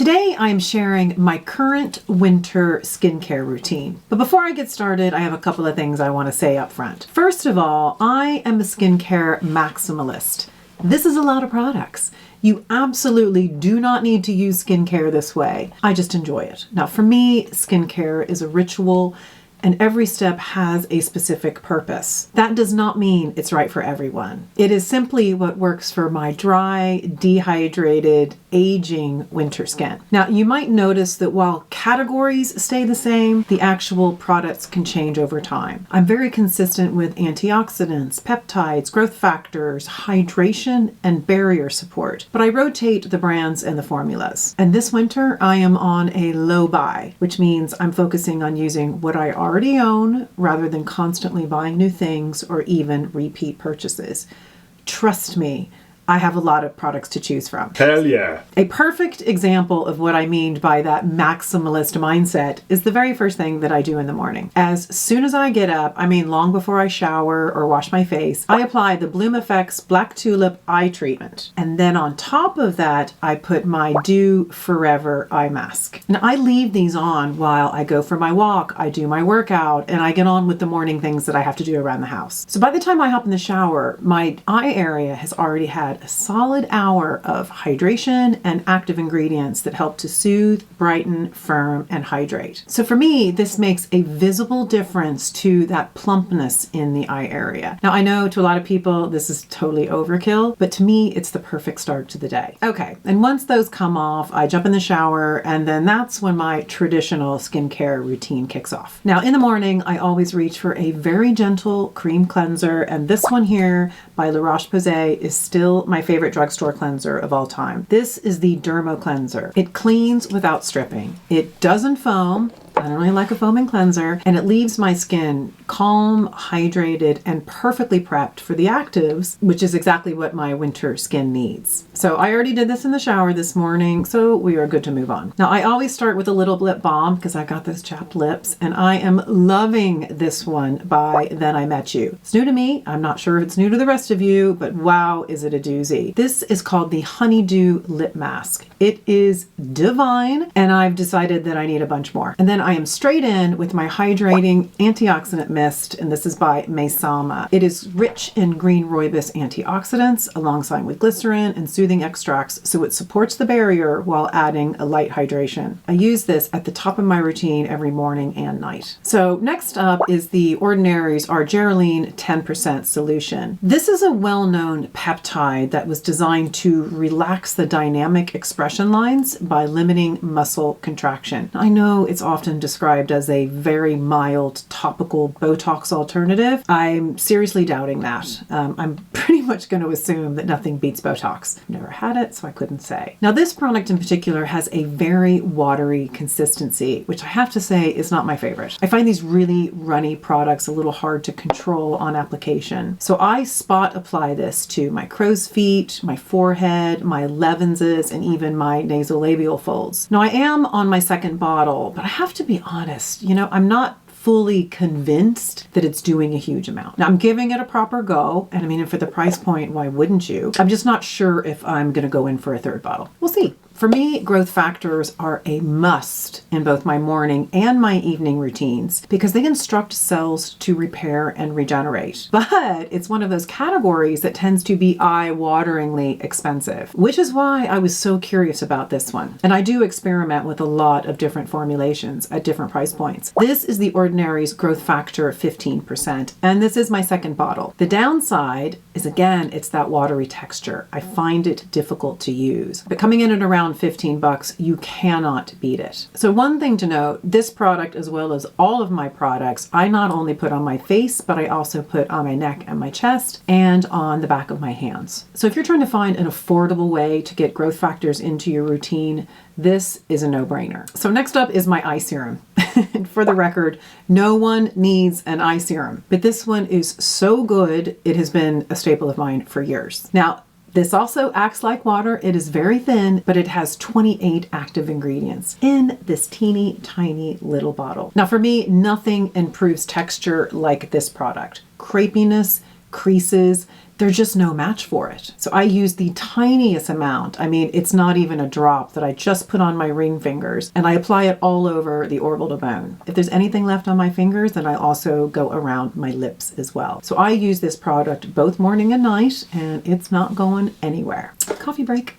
Today I'm sharing my current winter skincare routine. But before I get started, I have a couple of things I want to say up front. First of all, I am a skincare maximalist. This is a lot of products. You absolutely do not need to use skincare this way. I just enjoy it. Now for me, skincare is a ritual and every step has a specific purpose. That does not mean it's right for everyone. It is simply what works for my dry, dehydrated, aging winter skin. Now, you might notice that while categories stay the same, the actual products can change over time. I'm very consistent with antioxidants, peptides, growth factors, hydration, and barrier support, but I rotate the brands and the formulas. And this winter, I am on a low buy, which means I'm focusing on using what I already own rather than constantly buying new things or even repeat purchases. Trust me, I have a lot of products to choose from. Hell yeah. A perfect example of what I mean by that maximalist mindset is the very first thing that I do in the morning. As soon as I get up, I mean long before I shower or wash my face, I apply the Bloomeffects Black Tulip Eye Treatment. And then on top of that, I put my Dieux Forever Eye Mask. And I leave these on while I go for my walk, I do my workout, and I get on with the morning things that I have to do around the house. So by the time I hop in the shower, my eye area has already had a solid hour of hydration and active ingredients that help to soothe, brighten, firm, and hydrate. So for me, this makes a visible difference to that plumpness in the eye area. Now I know to a lot of people this is totally overkill, but to me it's the perfect start to the day. Okay, and once those come off, I jump in the shower, and then that's when my traditional skincare routine kicks off. Now in the morning, I always reach for a very gentle cream cleanser, and this one here by La Roche-Posay is still my favorite drugstore cleanser of all time. This is the Dermo Cleanser. It cleans without stripping. It doesn't foam. I don't really like a foaming cleanser, and it leaves my skin calm, hydrated, and perfectly prepped for the actives, which is exactly what my winter skin needs. So I already did this in the shower this morning, so we are good to move on. Now I always start with a little lip balm because I've got those chapped lips, and I am loving this one by Then I Met You. It's new to me. I'm not sure if it's new to the rest of you, but wow, is it a doozy. This is called the Honeydew Lip Mask. It is divine, and I've decided that I need a bunch more. And then I am straight in with my hydrating antioxidant mist, and this is by Maysama. It is rich in green rooibos antioxidants alongside with glycerin and soothing extracts, so it supports the barrier while adding a light hydration. I use this at the top of my routine every morning and night. So next up is the Ordinary's Argireline 10% solution. This is a well-known peptide that was designed to relax the dynamic expression lines by limiting muscle contraction. I know it's often described as a very mild topical Botox alternative. I'm seriously doubting that. I'm pretty much going to assume that nothing beats Botox. I've never had it, so I couldn't say. Now this product in particular has a very watery consistency, which I have to say is not my favorite. I find these really runny products a little hard to control on application. So I spot apply this to my crow's feet, my forehead, my Levinses, and even my nasolabial folds. Now I am on my second bottle, but I have to be honest, I'm not fully convinced that it's doing a huge amount. Now I'm giving it a proper go, and I mean, for the price point, why wouldn't you? I'm just not sure if I'm gonna go in for a third bottle. We'll see. For me, growth factors are a must in both my morning and my evening routines because they instruct cells to repair and regenerate. But it's one of those categories that tends to be eye-wateringly expensive, which is why I was so curious about this one. And I do experiment with a lot of different formulations at different price points. This is the Ordinary's Growth Factor 15%, and this is my second bottle. The downside is, again, it's that watery texture. I find it difficult to use. But coming in at around $15, you cannot beat it. So one thing to note, this product, as well as all of my products, I not only put on my face, but I also put on my neck and my chest and on the back of my hands. So if you're trying to find an affordable way to get growth factors into your routine, this is a no-brainer. So next up is my eye serum. And for the record, no one needs an eye serum, but this one is so good, it has been a staple of mine for years. Now, this also acts like water. It is very thin, but it has 28 active ingredients in this teeny tiny little bottle. Now for me, nothing improves texture like this product. Crepiness, creases, There's just no match for it. So I use the tiniest amount. I mean, it's not even a drop that I just put on my ring fingers, and I apply it all over the orbital bone. If there's anything left on my fingers, then I also go around my lips as well. So I use this product both morning and night, and it's not going anywhere. Coffee break.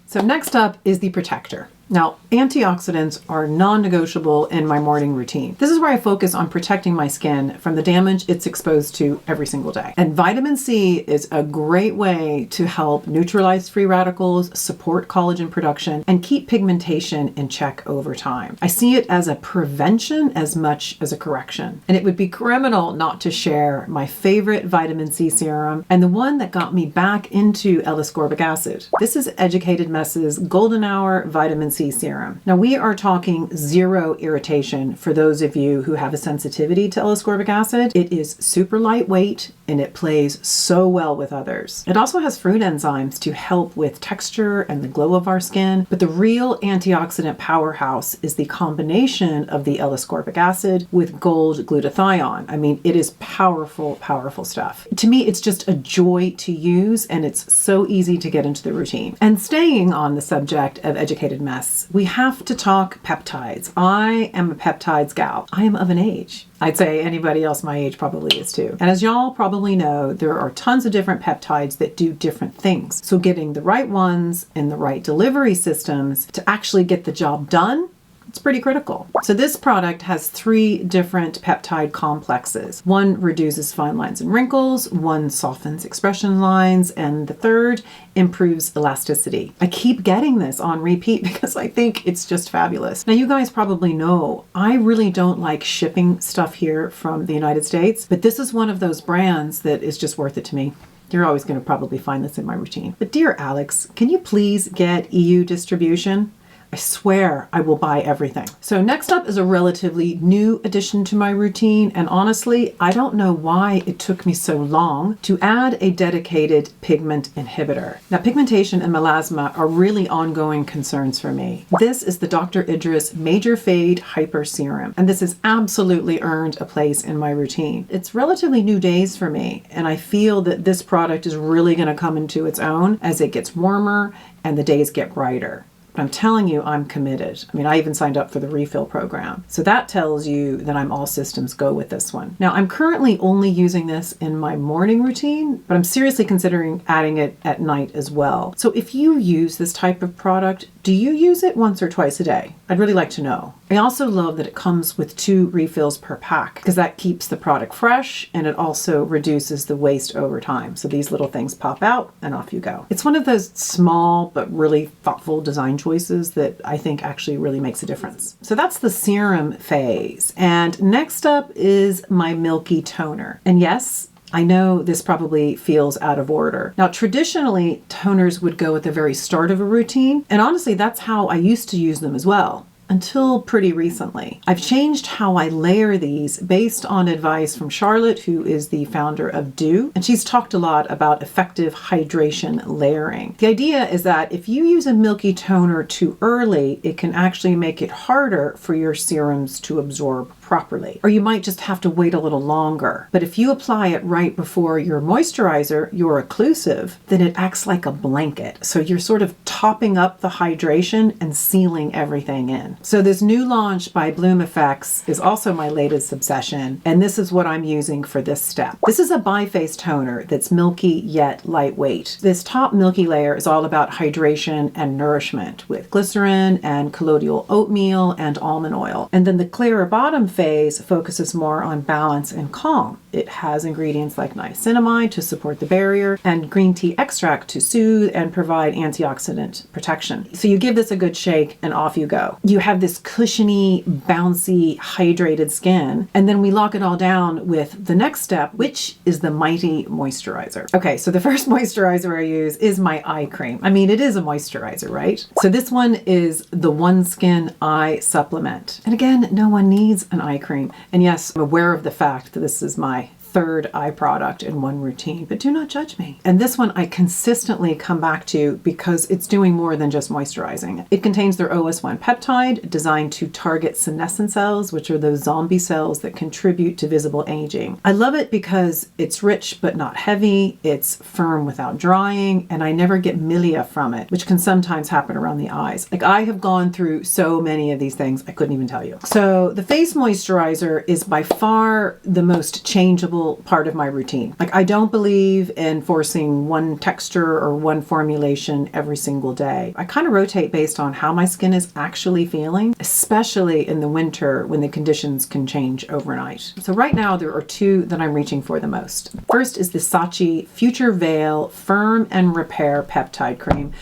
So next up is the protector. Now, antioxidants are non-negotiable in my morning routine. This is where I focus on protecting my skin from the damage it's exposed to every single day. And vitamin C is a great way to help neutralize free radicals, support collagen production, and keep pigmentation in check over time. I see it as a prevention as much as a correction. And it would be criminal not to share my favorite vitamin C serum and the one that got me back into L-ascorbic acid. This is Educated Mess's Golden Hour Vitamin C serum. Now we are talking zero irritation for those of you who have a sensitivity to L-ascorbic acid. It is super lightweight and it plays so well with others. It also has fruit enzymes to help with texture and the glow of our skin, but the real antioxidant powerhouse is the combination of the L-ascorbic acid with gold glutathione. I mean, it is powerful, powerful stuff. To me, it's just a joy to use and it's so easy to get into the routine. And staying on the subject of Educated Mess, we have to talk peptides. I am a peptides gal. I am of an age. I'd say anybody else my age probably is too. And as y'all probably know, there are tons of different peptides that do different things. So getting the right ones in the right delivery systems to actually get the job done, it's pretty critical. So this product has 3 different peptide complexes. One reduces fine lines and wrinkles, one softens expression lines, and the third improves elasticity. I keep getting this on repeat because I think it's just fabulous. Now you guys probably know I really don't like shipping stuff here from the United States, but this is one of those brands that is just worth it to me. You're always going to probably find this in my routine. But dear Alex, can you please get EU distribution? I swear I will buy everything. So next up is a relatively new addition to my routine, and honestly, I don't know why it took me so long to add a dedicated pigment inhibitor. Now, pigmentation and melasma are really ongoing concerns for me. This is the Dr. Idriss Major Fade Hyper Serum, and this has absolutely earned a place in my routine. It's relatively new days for me, and I feel that this product is really going to come into its own as it gets warmer and the days get brighter. I'm telling you, I'm committed. I mean, I even signed up for the refill program. So that tells you that I'm all systems go with this one. Now, I'm currently only using this in my morning routine, but I'm seriously considering adding it at night as well. So if you use this type of product, do you use it once or twice a day? I'd really like to know. I also love that it comes with 2 refills per pack because that keeps the product fresh and it also reduces the waste over time. So these little things pop out and off you go. It's one of those small but really thoughtful design choices that I think actually really makes a difference. So that's the serum phase. And next up is my milky toner. And yes, I know this probably feels out of order. Now, traditionally, toners would go at the very start of a routine, and honestly, that's how I used to use them as well. Until pretty recently. I've changed how I layer these based on advice from Charlotte, who is the founder of Dieux, and she's talked a lot about effective hydration layering. The idea is that if you use a milky toner too early, it can actually make it harder for your serums to absorb properly. Or you might just have to wait a little longer. But if you apply it right before your moisturizer, your occlusive, then it acts like a blanket. So you're sort of topping up the hydration and sealing everything in. So this new launch by Bloomeffects is also my latest obsession, and this is what I'm using for this step. This is a biphase toner that's milky yet lightweight. This top milky layer is all about hydration and nourishment with glycerin and colloidal oatmeal and almond oil. And then the clearer bottom phase focuses more on balance and calm. It has ingredients like niacinamide to support the barrier and green tea extract to soothe and provide antioxidant protection. So you give this a good shake and off you go. You have this cushiony, bouncy, hydrated skin, and then we lock it all down with the next step, which is the mighty moisturizer. Okay, so the first moisturizer I use is my eye cream. I mean, it is a moisturizer, right? So this one is the OneSkin Eye supplement. And again, no one needs an eye cream. And yes, I'm aware of the fact that this is my third eye product in one routine, but do not judge me. And this one I consistently come back to because it's doing more than just moisturizing. It contains their OS1 peptide designed to target senescent cells, which are those zombie cells that contribute to visible aging. I love it because it's rich but not heavy, it's firm without drying, and I never get milia from it, which can sometimes happen around the eyes. Like, I have gone through so many of these things, I couldn't even tell you. So the face moisturizer is by far the most changeable part of my routine. Like, I don't believe in forcing one texture or one formulation every single day. I kind of rotate based on how my skin is actually feeling, especially in the winter when the conditions can change overnight. So right now there are two that I'm reaching for the most. First is the Sachi Future Veil Firm and Repair Peptide Cream.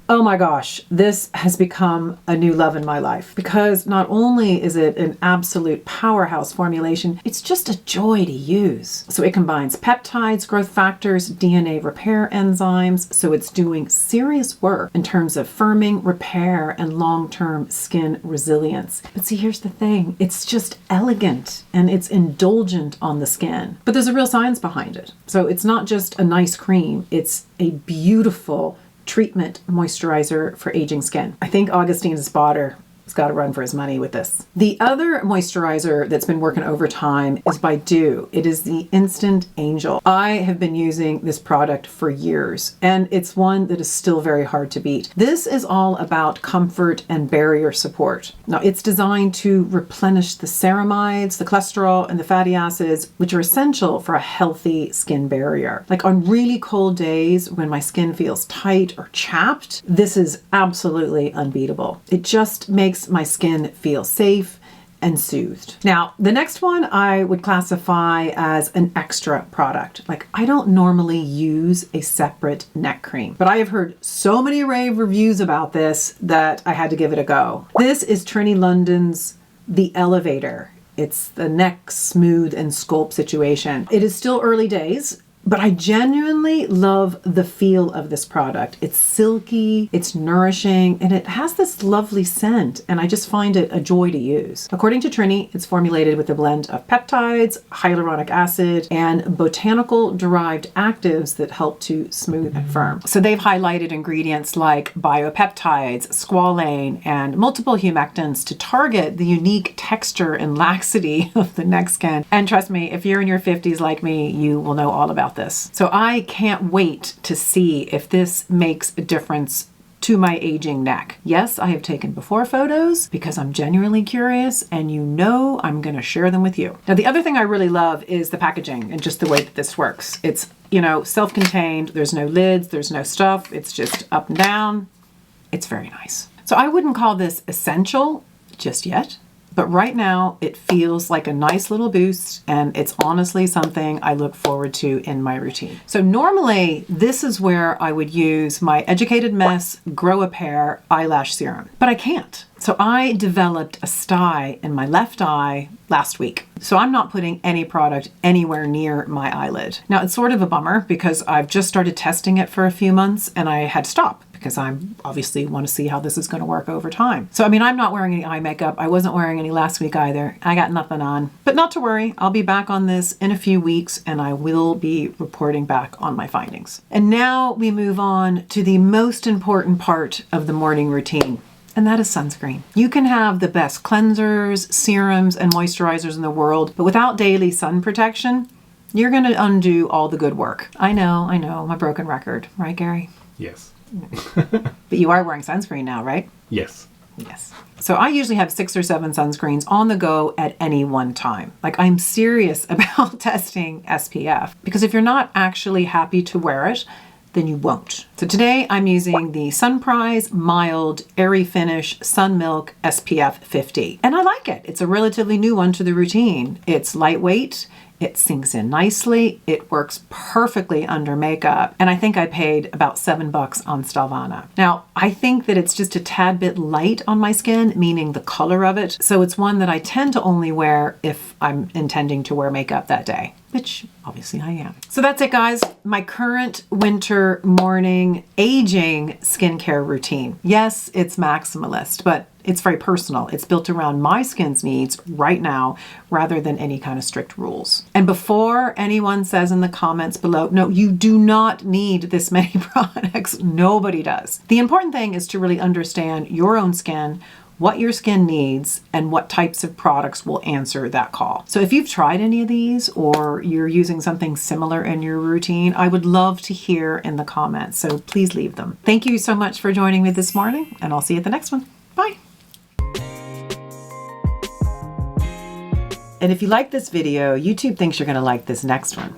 Oh my gosh, this has become a new love in my life because not only is it an absolute powerhouse formulation, it's just a joy to use. So it combines peptides, growth factors, DNA repair enzymes, so it's doing serious work in terms of firming, repair, and long-term skin resilience. But see, here's the thing, it's just elegant and it's indulgent on the skin. But there's a real science behind it. So it's not just a nice cream, it's a beautiful treatment moisturizer for aging skin. I think Augustine Spotter has got to run for his money with this. The other moisturizer that's been working overtime is by Dieux. It is the Instant Angel. I have been using this product for years, and it's one that is still very hard to beat. This is all about comfort and barrier support. Now, it's designed to replenish the ceramides, the cholesterol, and the fatty acids, which are essential for a healthy skin barrier. Like, on really cold days when my skin feels tight or chapped, this is absolutely unbeatable. It just makes my skin feel safe and soothed. Now, the next one I would classify as an extra product. Like, I don't normally use a separate neck cream, but I have heard so many rave reviews about this that I had to give it a go. This is Trinny London's The Elevator. It's the neck smooth and sculpt situation. It is still early days, but I genuinely love the feel of this product. It's silky, it's nourishing, and it has this lovely scent, and I just find it a joy to use. According to Trinny, it's formulated with a blend of peptides, hyaluronic acid, and botanical-derived actives that help to smooth and firm. So they've highlighted ingredients like biopeptides, squalane, and multiple humectants to target the unique texture and laxity of the neck skin. And trust me, if you're in your 50s like me, you will know all about this. So I can't wait to see if this makes a difference to my aging neck. Yes, I have taken before photos because I'm genuinely curious, and you know I'm going to share them with you. Now, the other thing I really love is the packaging and just the way that this works. It's, you know, self-contained. There's no lids, there's no stuff. It's just up and down. It's very nice. So I wouldn't call this essential just yet, but right now it feels like a nice little boost, and it's honestly something I look forward to in my routine. So normally this is where I would use my Educated Mess Grow a Pair Eyelash Serum, but I can't. So I developed a sty in my left eye last week. So I'm not putting any product anywhere near my eyelid. Now, it's sort of a bummer because I've just started testing it for a few months and I had to stop because I obviously want to see how this is going to work over time. So, I mean, I'm not wearing any eye makeup. I wasn't wearing any last week either. I got nothing on. But not to worry, I'll be back on this in a few weeks and I will be reporting back on my findings. And now we move on to the most important part of the morning routine, and that is sunscreen. You can have the best cleansers, serums, and moisturizers in the world, but without daily sun protection, you're going to undo all the good work. I know, my broken record. Right, Gary? Yes. But you are wearing sunscreen now, right? Yes. Yes. So I usually have 6 or 7 sunscreens on the go at any one time. Like, I'm serious about testing SPF because if you're not actually happy to wear it, then you won't. So today I'm using the Sunprise Mild Airy Finish Sun Milk SPF 50. And I like it. It's a relatively new one to the routine. It's lightweight. It sinks in nicely. It works perfectly under makeup. And I think I paid about $7 on Stelvana. Now, I think that it's just a tad bit light on my skin, meaning the color of it. So it's one that I tend to only wear if I'm intending to wear makeup that day, which obviously I am. So that's it, guys. My current winter morning aging skincare routine. Yes, it's maximalist, but it's very personal. It's built around my skin's needs right now rather than any kind of strict rules. And before anyone says in the comments below, no, you do not need this many products. Nobody does. The important thing is to really understand your own skin, what your skin needs, and what types of products will answer that call. So if you've tried any of these or you're using something similar in your routine, I would love to hear in the comments. So please leave them. Thank you so much for joining me this morning, and I'll see you at the next one. Bye. And if you like this video, YouTube thinks you're going to like this next one.